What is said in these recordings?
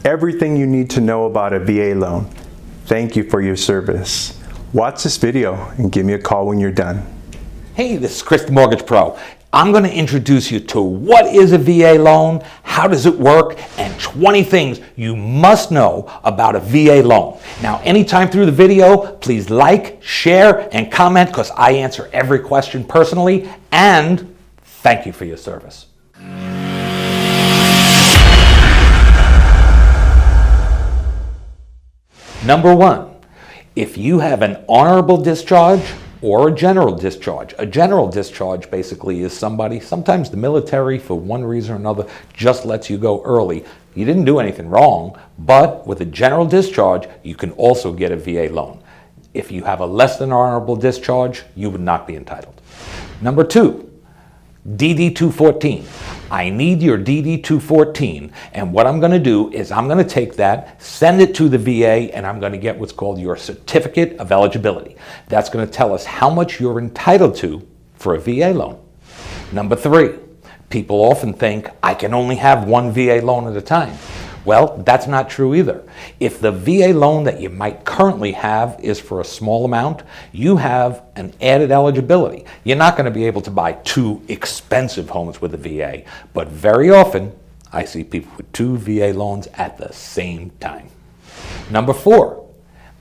everything you need to know about a VA loan. Thank you for your service. Watch this video and give me a call when you're done. Hey, this is Chris the Mortgage Pro. I'm going to introduce you to what is a VA loan, how does it work, and 20 things you must know about a VA loan. Now, anytime through the video, please like, share, and comment because I answer every question personally, and thank you for your service. Number one, if you have an honorable discharge or a general discharge. A general discharge basically is somebody, sometimes the military for one reason or another just lets you go early. You didn't do anything wrong, but with a general discharge, you can also get a VA loan. If you have a less than honorable discharge, you would not be entitled. Number two, DD-214. I need your DD-214, and what I'm going to do is I'm going to take that, send it to the VA, and I'm going to get what's called your certificate of eligibility. That's going to tell us how much you're entitled to for a VA loan. Number three, people often think I can only have one VA loan at a time. Well, that's not true either. If the VA loan that you might currently have is for a small amount, you have an added eligibility. You're not going to be able to buy two expensive homes with a VA, but very often I see people with two VA loans at the same time. Number four,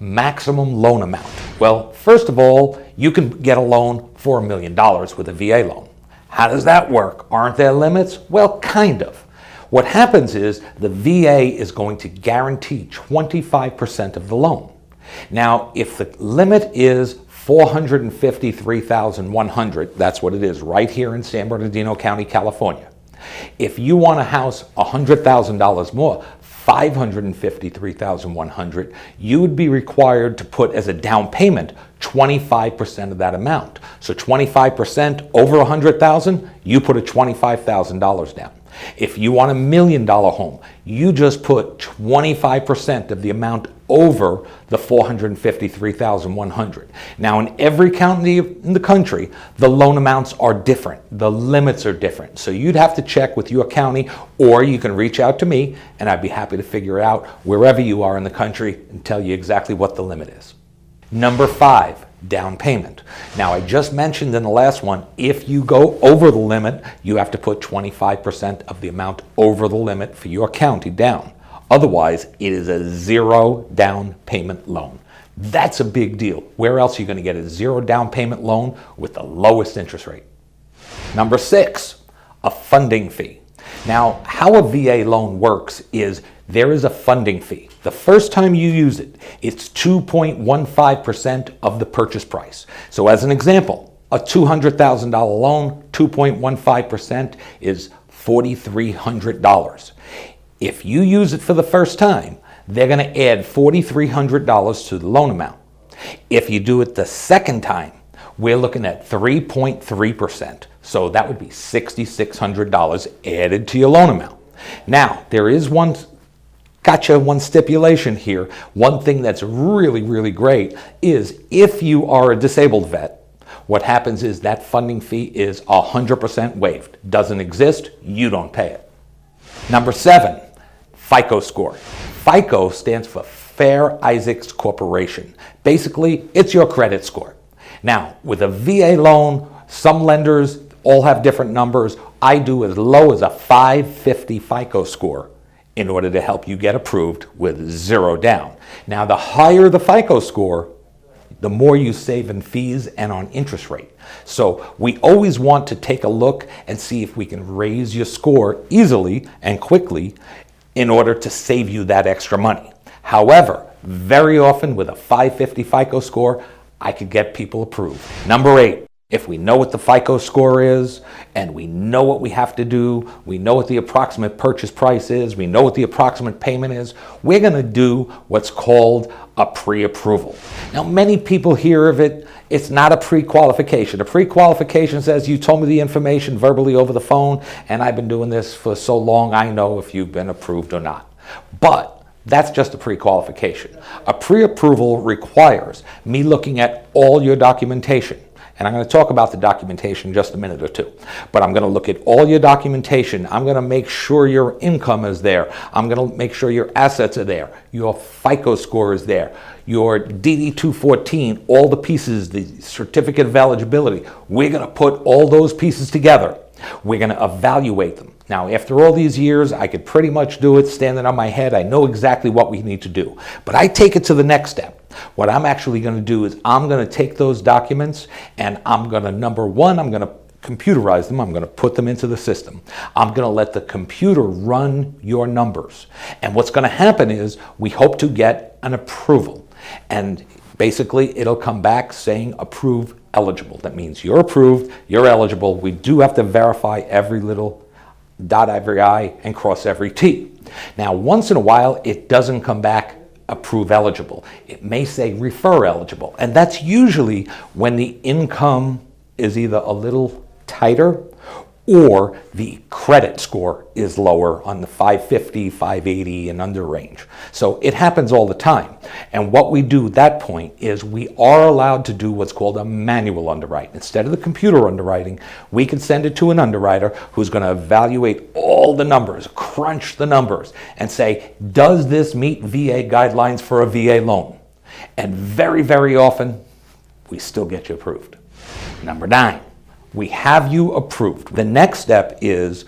maximum loan amount. Well, first of all, you can get a loan for $1 million with a VA loan. How does that work? Aren't there limits? Well, kind of. What happens is the VA is going to guarantee 25% of the loan. Now, if the limit is $453,100, that's what it is right here in San Bernardino County, California. If you want a house $100,000 more, $553,100, you would be required to put as a down payment 25% of that amount. So 25% over $100,000, you put a $25,000 down. If you want $1 million home, you just put 25% of the amount over the $453,100. Now, in every county in the country, the loan amounts are different. The limits are different. So you'd have to check with your county, or you can reach out to me, and I'd be happy to figure out wherever you are in the country and tell you exactly what the limit is. Number five, down payment. Now, I just mentioned in the last one, if you go over the limit, you have to put 25% of the amount over the limit for your county down. Otherwise, it is a zero down payment loan. That's a big deal. Where else are you going to get a zero down payment loan with the lowest interest rate? Number six, a funding fee. Now, how a VA loan works is there is a funding fee. The first time you use it, it's 2.15% of the purchase price. So as an example, a $200,000 loan, 2.15% is $4,300. If you use it for the first time, they're going to add $4,300 to the loan amount. If you do it the second time, we're looking at 3.3%. So that would be $6,600 added to your loan amount. Now, there is one stipulation here. One thing that's really, really great is if you are a disabled vet, what happens is that funding fee is 100% waived. Doesn't exist, you don't pay it. Number seven, FICO Score. FICO stands for Fair Isaacs Corporation. Basically, it's your credit score. Now, with a VA loan, some lenders all have different numbers. I do as low as a 550 FICO score in order to help you get approved with zero down. Now, the higher the FICO score, the more you save in fees and on interest rate. So we always want to take a look and see if we can raise your score easily and quickly in order to save you that extra money. However, very often with a 550 FICO score, I could get people approved. Number eight, if we know what the FICO score is and we know what we have to do, we know what the approximate purchase price is, we know what the approximate payment is, we're going to do what's called a pre-approval. Now, many people hear of it. It's not a pre-qualification. A pre-qualification says you told me the information verbally over the phone and I've been doing this for so long I know if you've been approved or not. But that's just a pre-qualification. A pre-approval requires me looking at all your documentation. And I'm going to talk about the documentation in just a minute or two. But I'm going to look at all your documentation. I'm going to make sure your income is there. I'm going to make sure your assets are there. Your FICO score is there. Your DD-214, all the pieces, the certificate of eligibility. We're going to put all those pieces together. We're going to evaluate them. Now, after all these years, I could pretty much do it standing on my head. I know exactly what we need to do. But I take it to the next step. What I'm actually going to do is I'm going to take those documents and I'm going to, number one, I'm going to computerize them. I'm going to put them into the system. I'm going to let the computer run your numbers. And what's going to happen is we hope to get an approval. And basically, it'll come back saying approve eligible. That means you're approved, you're eligible. We do have to verify every little dot every I and cross every T. Now, once in a while, it doesn't come back approve eligible. It may say refer eligible. And that's usually when the income is either a little tighter or the credit score is lower on the 550, 580 and under range. So it happens all the time. And what we do at that point is we are allowed to do what's called a manual underwrite. Instead of the computer underwriting, we can send it to an underwriter who's going to evaluate all the numbers, crunch the numbers, and say, does this meet VA guidelines for a VA loan? And very, very often, we still get you approved. Number 9. We have you approved. The next step is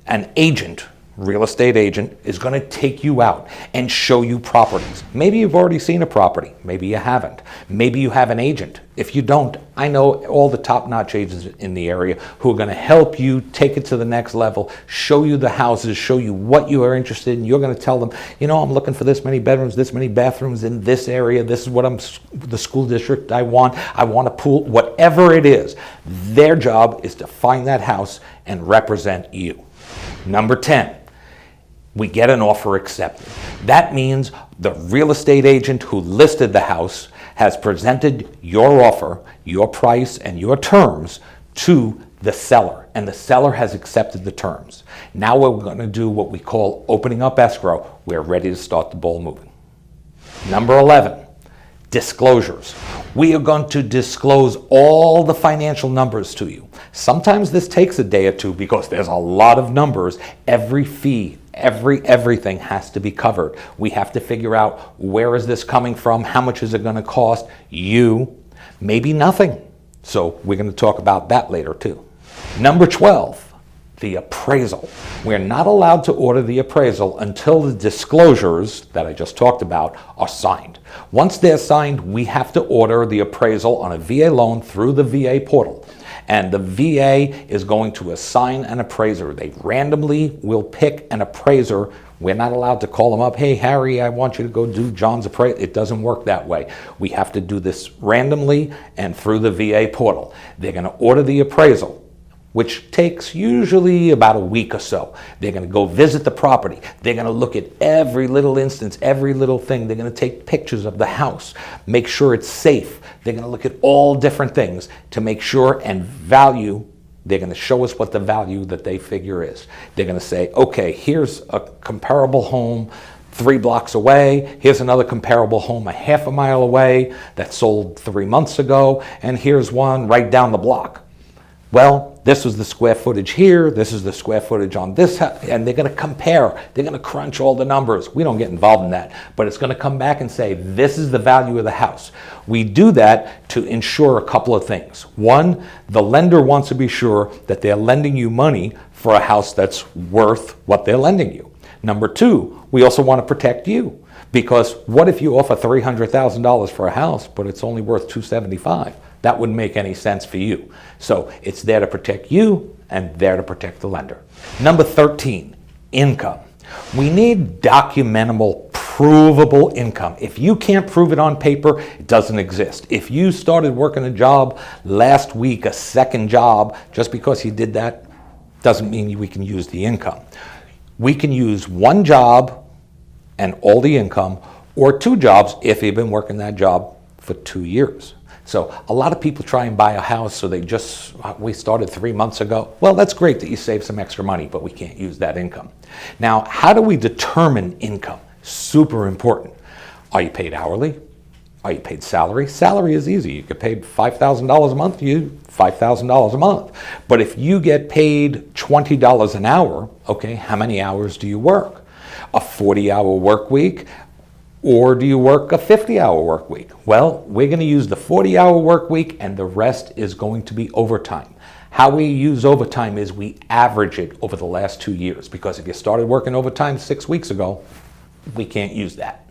an agent, real estate agent, is going to take you out and show you properties. Maybe you've already seen a property. Maybe you haven't. Maybe you have an agent. If you don't, I know all the top-notch agents in the area who are going to help you take it to the next level, show you the houses, show you what you are interested in. You're going to tell them, you know, I'm looking for this many bedrooms, this many bathrooms in this area. This is what the school district I want a pool, whatever it is. Their job is to find that house and represent you. Number 10. We get an offer accepted. That means the real estate agent who listed the house has presented your offer, your price, and your terms to the seller, and the seller has accepted the terms. Now we're going to do what we call opening up escrow. We're ready to start the ball moving. Number 11, disclosures. We are going to disclose all the financial numbers to you. Sometimes this takes a day or two because there's a lot of numbers. Every fee, everything has to be covered. We have to figure out where is this coming from, how much is it going to cost you, maybe nothing. So we're going to talk about that later too. Number 12, the appraisal. We're not allowed to order the appraisal until the disclosures that I just talked about are signed. Once they're signed, we have to order the appraisal on a VA loan through the VA portal. And the VA is going to assign an appraiser. They randomly will pick an appraiser. We're not allowed to call them up, hey, Harry, I want you to go do John's appraisal. It doesn't work that way. We have to do this randomly and through the VA portal. They're going to order the appraisal, which takes usually about a week or so. They're going to go visit the property. They're going to look at every little instance, every little thing. They're going to take pictures of the house, make sure it's safe. They're going to look at all different things to make sure and value. They're going to show us what the value that they figure is. They're going to say, okay, here's a comparable home 3 blocks away. Here's another comparable home a half a mile away that sold 3 months ago. And here's one right down the block. Well, this was the square footage here, this is the square footage on this house, and they're going to compare. They're going to crunch all the numbers. We don't get involved in that, but it's going to come back and say, this is the value of the house. We do that to ensure a couple of things. One, the lender wants to be sure that they're lending you money for a house that's worth what they're lending you. Number 2, we also want to protect you, because what if you offer $300,000 for a house, but it's only worth $275,000? That wouldn't make any sense for you. So it's there to protect you and there to protect the lender. Number 13, income. We need documentable, provable income. If you can't prove it on paper, it doesn't exist. If you started working a job last week, a second job, just because you did that, doesn't mean we can use the income. We can use one job and all the income, or 2 jobs if you've been working that job for 2 years. So a lot of people try and buy a house, so we started 3 months ago. Well, that's great that you save some extra money, but we can't use that income. Now, how do we determine income? Super important. Are you paid hourly? Oh, you paid salary? Salary is easy. You get paid $5,000 a month, you $5,000 a month. But if you get paid $20 an hour, okay, how many hours do you work? A 40-hour work week? Or do you work a 50-hour work week? Well, we're going to use the 40-hour work week, and the rest is going to be overtime. How we use overtime is we average it over the last 2 years, because if you started working overtime 6 weeks ago, we can't use that.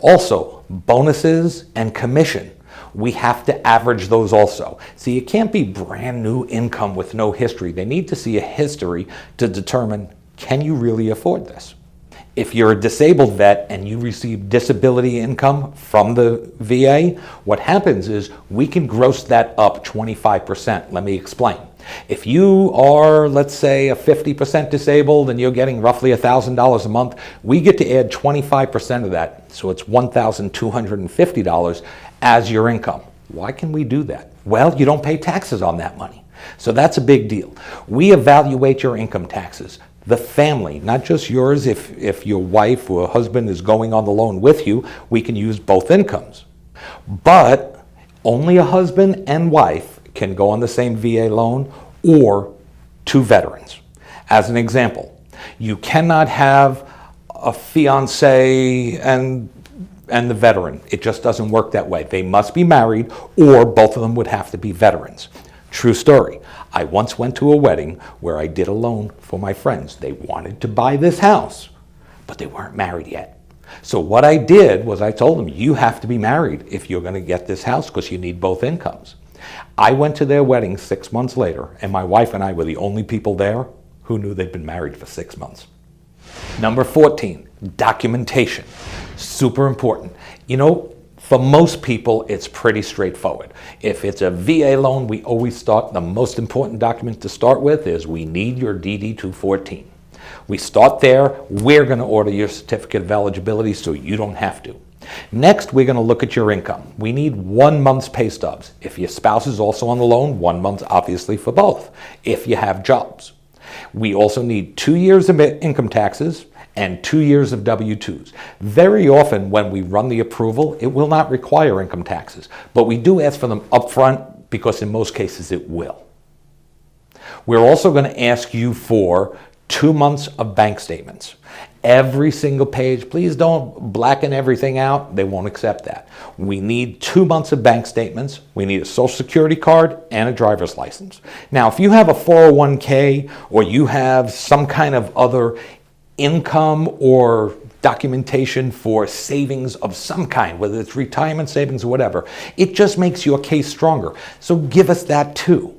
Also, bonuses and commission, we have to average those also. See, it can't be brand new income with no history. They need to see a history to determine, can you really afford this? If you're a disabled vet and you receive disability income from the VA, what happens is we can gross that up 25%. Let me explain. If you are, let's say, a 50% disabled and you're getting roughly $1,000 a month, we get to add 25% of that. So it's $1,250 as your income. Why can we do that? Well, you don't pay taxes on that money. So that's a big deal. We evaluate your income taxes. The family, not just yours. If your wife or husband is going on the loan with you, we can use both incomes. But only a husband and wife can go on the same VA loan, or two veterans. As an example, you cannot have a fiance and the veteran. It just doesn't work that way. They must be married, or both of them would have to be veterans. True story. I once went to a wedding where I did a loan for my friends. They wanted to buy this house, but they weren't married yet. So what I did was I told them, you have to be married if you're going to get this house, because you need both incomes. I went to their wedding 6 months later, and my wife and I were the only people there who knew they'd been married for 6 months. Number 14, documentation. Super important. You know, for most people, it's pretty straightforward. If it's a VA loan, we always start, the most important document to start with is we need your DD-214. We start there. We're going to order your certificate of eligibility so you don't have to. Next, we're going to look at your income. We need 1 month's pay stubs. If your spouse is also on the loan, 1 month obviously for both, if you have jobs. We also need 2 years of income taxes and 2 years of W-2s. Very often when we run the approval, it will not require income taxes, but we do ask for them upfront because in most cases it will. We're also going to ask you for 2 months of bank statements. Every single page, please don't blacken everything out. They won't accept that. We need 2 months of bank statements. We need a social security card and a driver's license. Now, if you have a 401k or you have some kind of other income or documentation for savings of some kind, whether it's retirement savings or whatever, it just makes your case stronger. So give us that too.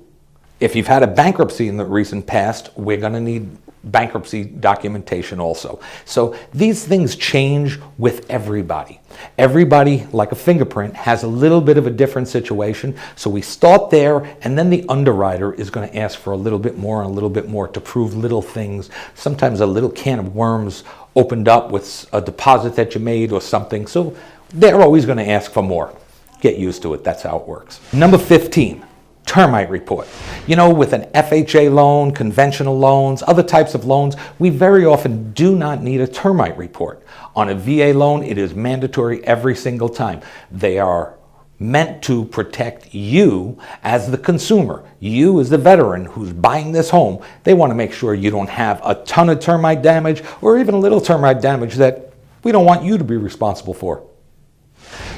If you've had a bankruptcy in the recent past, we're going to need bankruptcy documentation also. So these things change with everybody. Everybody, like a fingerprint, has a little bit of a different situation. So we start there, and then the underwriter is going to ask for a little bit more and a little bit more to prove little things. Sometimes a little can of worms opened up with a deposit that you made or something. So they're always going to ask for more. Get used to it. That's how it works. Number 15. Termite report. You know, with an FHA loan, conventional loans, other types of loans, we very often do not need a termite report. On a VA loan, it is mandatory every single time. They are meant to protect you as the consumer. You as the veteran who's buying this home, they want to make sure you don't have a ton of termite damage or even a little termite damage that we don't want you to be responsible for.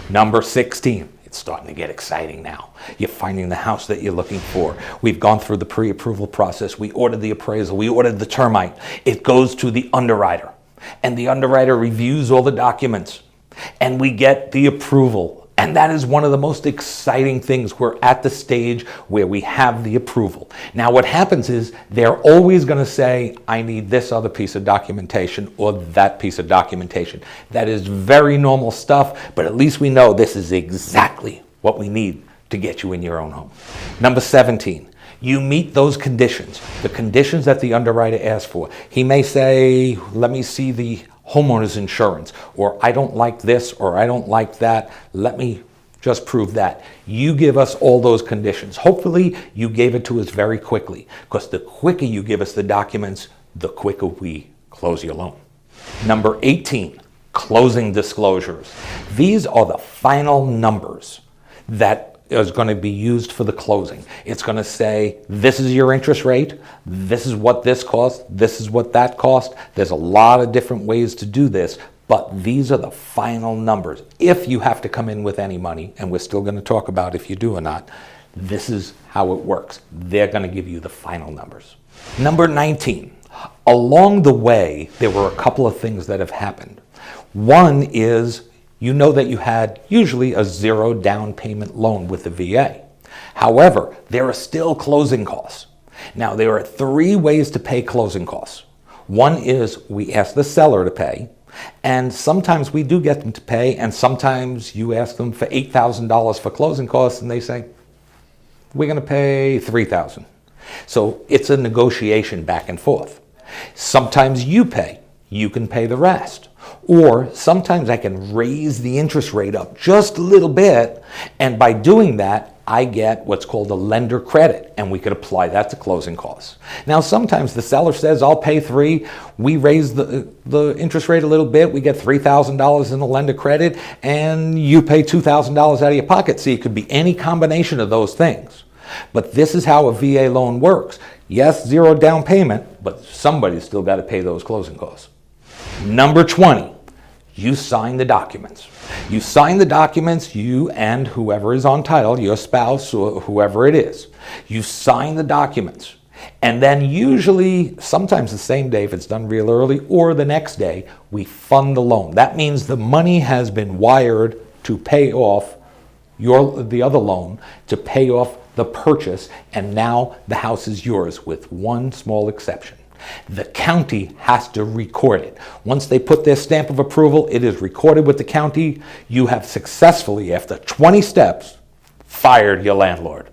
Number 16. It's starting to get exciting now. You're finding the house that you're looking for. We've gone through the pre-approval process. We ordered the appraisal. We ordered the termite. It goes to the underwriter, and the underwriter reviews all the documents, and we get the approval. And that is one of the most exciting things. We're at the stage where we have the approval. Now what happens is they're always going to say, I need this other piece of documentation or that piece of documentation. That is very normal stuff, but at least we know this is exactly what we need to get you in your own home. Number 17. You meet those conditions, the conditions that the underwriter asks for. He may say, let me see the homeowner's insurance, or I don't like this, or I don't like that. Let me just prove that. You give us all those conditions. Hopefully you gave it to us very quickly, because the quicker you give us the documents, the quicker we close your loan. Number 18. Closing disclosures. These are the final numbers that is going to be used for the closing. It's going to say, this is your interest rate, this is what this cost, this is what that cost. There's a lot of different ways to do this, but these are the final numbers. If you have to come in with any money, and we're still going to talk about if you do or not, this is how it works. They're going to give you the final numbers. Number 19. Along the way, there were a couple of things that have happened. One is, you know that you had usually a 0 down payment loan with the VA. However, there are still closing costs. Now, there are 3 ways to pay closing costs. One is we ask the seller to pay, and sometimes we do get them to pay, and sometimes you ask them for $8,000 for closing costs, and they say, we're going to pay $3,000. So it's a negotiation back and forth. Sometimes you pay, you can pay the rest. Or sometimes I can raise the interest rate up just a little bit, and by doing that, I get what's called a lender credit, and we could apply that to closing costs. Now, sometimes the seller says, I'll pay 3, we raise the interest rate a little bit, we get $3,000 in the lender credit, and you pay $2,000 out of your pocket. See, it could be any combination of those things. But this is how a VA loan works. Yes, 0 down payment, but somebody's still got to pay those closing costs. Number 20, you sign the documents. You sign the documents, you and whoever is on title, your spouse or whoever it is. You sign the documents. And then usually, sometimes the same day if it's done real early, or the next day, we fund the loan. That means the money has been wired to pay off the other loan, to pay off the purchase, and now the house is yours with one small exception. The county has to record it. Once they put their stamp of approval, it is recorded with the county. You have successfully, after 20 steps, fired your landlord.